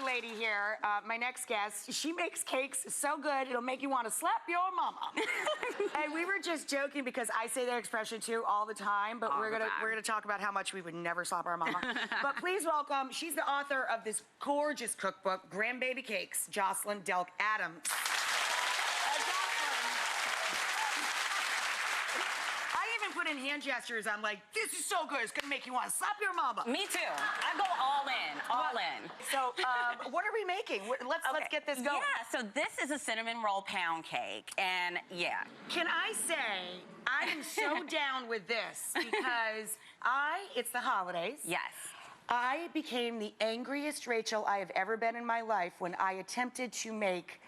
lovely lady here, my next guest, she makes cakes so good, it'll make you want to slap your mama. And we were just joking because I say that expression too all the time, but we're gonna talk about how much we would never slap our mama. But please welcome, she's the author of this gorgeous cookbook, Grandbaby Cakes, Jocelyn Delk Adams. Put in hand gestures. I'm like, this is so good. It's gonna make you want to slap your mama. Me too. I go all in. So, what are we making? Let's get this going. Yeah. So this is a cinnamon roll pound cake, and yeah. Can I say I am so down with this because it's the holidays. Yes. I became the angriest Rachael I have ever been in my life when I attempted to make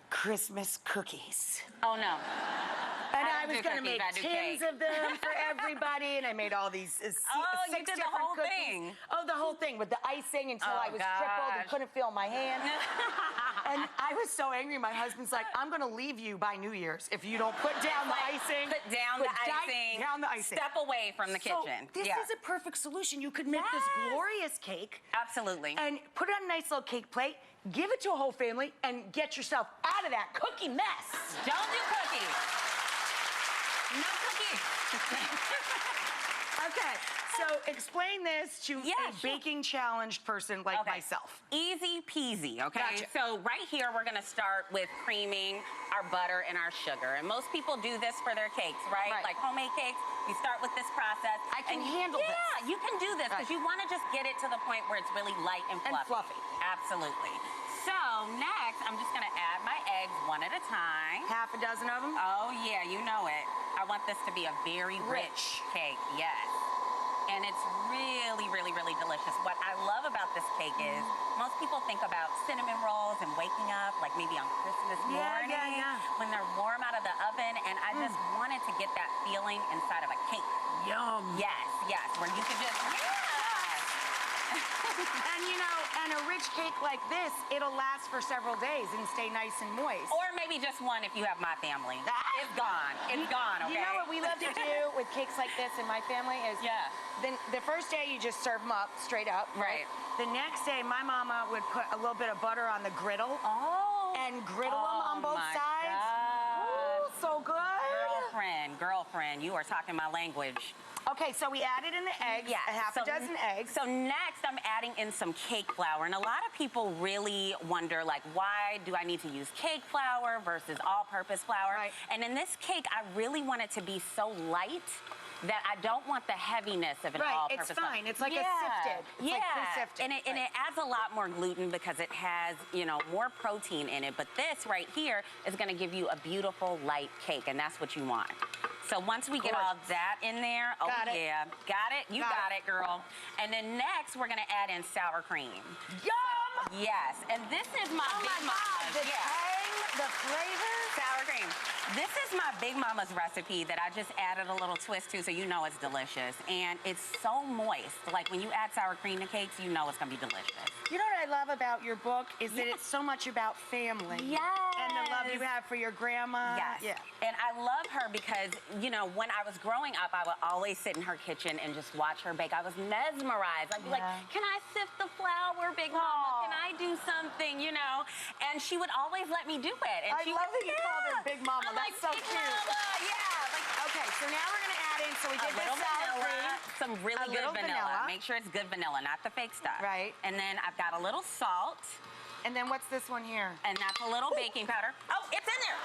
Christmas cookies. Oh no. And I was going to make tins of them for everybody, and I made all these six you did the whole thing. Oh, the whole thing with the icing until I was crippled and couldn't feel my hand. And I was so angry. My husband's like, I'm going to leave you by New Year's if you don't put down the icing. Put down the icing. Down the icing. Step away from the kitchen. This is a perfect solution. You could make this glorious cake. Absolutely. And put it on a nice little cake plate, give it to a whole family, and get yourself out of that cookie mess. Don't do cookies. No cookies. Okay, so explain this to a baking challenged person like myself. Easy peasy, okay? Gotcha. So right here, we're gonna start with creaming our butter and our sugar. And most people do this for their cakes, right? Like homemade cakes, you start with this process. I can handle this. Yeah, you can do this because you wanna just get it to the point where it's really light and fluffy. Absolutely. So next, I'm just gonna add my eggs one at a time. Half a dozen of them? Oh yeah, you know it. I want this to be a very rich cake, yes. And it's really, really, really delicious. What I love about this cake is most people think about cinnamon rolls and waking up, like maybe on Christmas morning when they're warm out of the oven, and I just wanted to get that feeling inside of a cake. Yum. Yes, yes, where you could just, And you know, and a rich cake like this, it'll last for several days and stay nice and moist. Or maybe just one if you have my family. It's gone. It's gone, okay? You know what we love to do with cakes like this in my family is then the first day you just serve them up, straight up. Right. The next day, my mama would put a little bit of butter on the griddle. And griddle them on both sides. Ooh, so good. Girlfriend, you are talking my language. Okay, so we added in the eggs, a half a dozen eggs. So next, I'm adding in some cake flour. And a lot of people really wonder, like, why do I need to use cake flour versus all-purpose flour? Right. And in this cake, I really want it to be so light that I don't want the heaviness of an all-purpose flour. It's fine. It's like a sifted. It's like pre-sifted. And it adds a lot more gluten because it has, you know, more protein in it. But this right here is going to give you a beautiful light cake, and that's what you want. So once we get all that in there, got it. You got it, girl. And then next, we're gonna add in sour cream. Yum! Yes, and this is my big mama's. The tang, the flavor. Sour cream. This is my big mama's recipe that I just added a little twist to, so you know it's delicious. And it's so moist. Like when you add sour cream to cakes, you know it's gonna be delicious. You know what I love about your book is that it's so much about family. Yes. And the love you have for your grandma. Yes. Yeah. And I love her because, you know, when I was growing up, I would always sit in her kitchen and just watch her bake. I was mesmerized. I'd be like, can I sift the flour, Big Mama? Can I do something, you know? And she would always let me do it. And I love that you called her Big Mama. I'm That's like, so cute. Okay, so now we're gonna add in, so we did this sour cream. Some really good vanilla. Make sure it's good vanilla, not the fake stuff. Right. And then I've got a little salt. And then what's this one here? And that's a little baking powder. Oh, it's in there.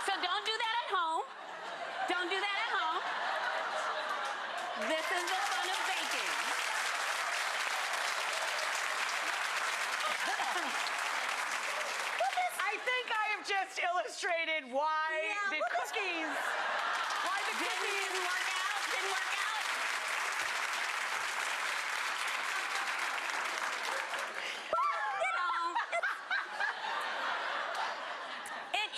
So don't do that at home. Don't do that at home. This is the fun of baking. I think I have just illustrated why the cookies. Why the cookies didn't work out. Didn't work out.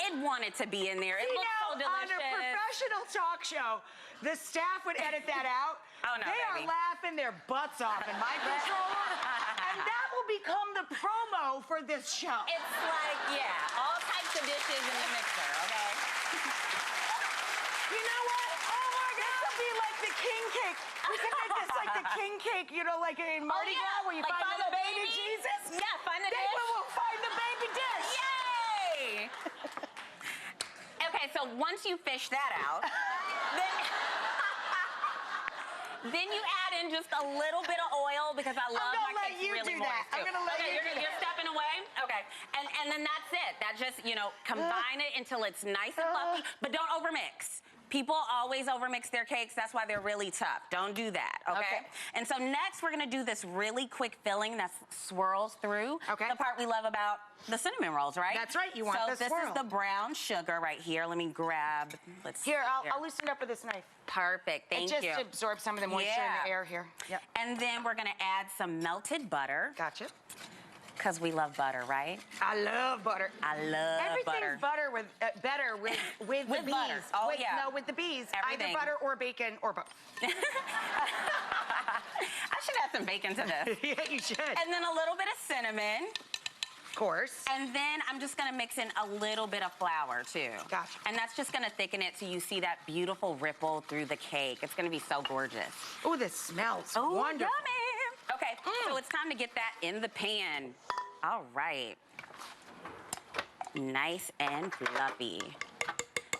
It wanted to be in there. It looks so delicious. On a professional talk show, the staff would edit that out. Oh, no, they are laughing their butts off in my controller, and that will become the promo for this show. It's like, all types of dishes in the mixer, okay? You know what? Oh my God! This will be like the king cake. We can make this like the king cake, you know, like in Mardi Gras where you like find the baby Jesus? Yeah, find the They dish. will find the baby dish. Yay! Okay, so once you fish that out, then you add in just a little bit of oil because I love my cakes really moist too. I'm gonna let you do that. You're stepping away? Okay. And then that's it. That just, you know, combine it until it's nice and fluffy, but don't overmix. People always overmix their cakes. That's why they're really tough. Don't do that, okay? And so next we're gonna do this really quick filling that swirls through. Okay. The part we love about the cinnamon rolls, right? That's right, you want the So this swirl. is the brown sugar right here. Let me grab, let's see Here, I'll loosen it up with this knife. Perfect, thank you. It just absorbs some of the moisture in the air here. Yep. And then we're gonna add some melted butter. Gotcha. Because we love butter, right? I love butter. I love Everything's butter. better with the bees. butter. Oh, yeah. No, with the bees. Everything. Either butter or bacon or both. I should add some bacon to this. Yeah, you should. And then a little bit of cinnamon. Of course. And then I'm just gonna mix in a little bit of flour too. Gotcha. And that's just gonna thicken it so you see that beautiful ripple through the cake. It's gonna be so gorgeous. Oh, this smells Oh, wonderful. yummy. Okay, so it's time to get that in the pan. All right. Nice and fluffy.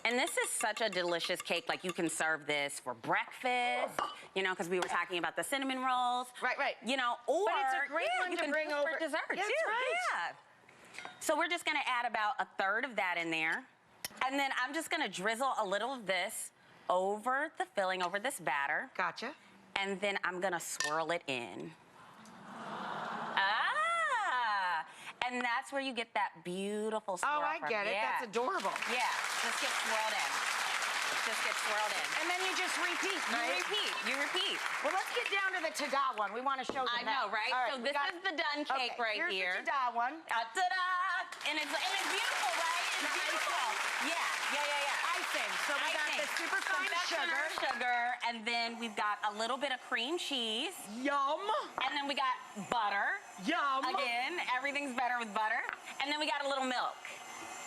And this is such a delicious cake. Like you can serve this for breakfast, you know, because we were talking about the cinnamon rolls. Right, right. You know, or But it's a great one you to can bring do it over for dessert That's too. right. Yeah. So we're just gonna add about a third of that in there. And then I'm just gonna drizzle a little of this over the filling, over this batter. Gotcha. And then I'm gonna swirl it in. And that's where you get that beautiful swirl. Oh, I get it. Yeah. That's adorable. Yeah, just get swirled in. Just get swirled in. And then you just repeat, right? You repeat. Well, let's get down to the ta-da one. We want to show them I know, that. right? All So this is the done cake right here's here. Here's the ta-da one. Ta-da! And it's beautiful, right? It's beautiful. Yeah. Icing. So we got the super fine sugar, and then we've got a little bit of cream cheese. Yum. And then we got butter. Yum. Again, everything's better with butter. And then we got a little milk.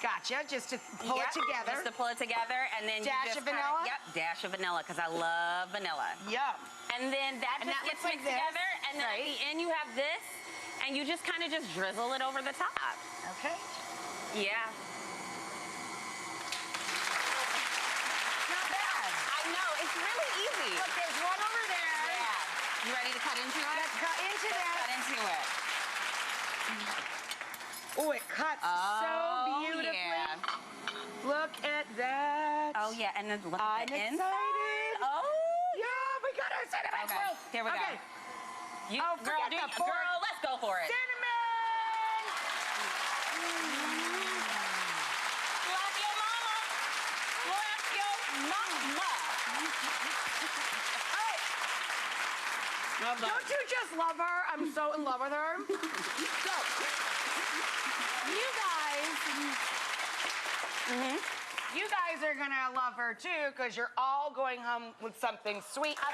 Gotcha. Just to pull it together. Just to pull it together, and then Dash you just of vanilla? dash of vanilla, because I love vanilla. Yum. And then that just gets looks like mixed this, together, and then at the end you have this, and you just kind of just drizzle it over the top. Okay. Yeah. Not bad. I know, it's really easy. Look, there's one over there. Yeah. You ready to cut into it? Let's cut into that. Cut into it. Oh, it cuts so beautifully. Yeah. Look at that. Oh, yeah, and then look I'm at the excited. inside. Oh, Yeah, we got our cinnamon okay. roll. Here we go. Okay. You, Oh, girl, forget the fork. girl, let's go for it. Cinnamon! Slap your mama. Slap your mama. Don't you just love her? I'm so in love with her. So, you guys are gonna love her too, because you're all going home with something sweet. I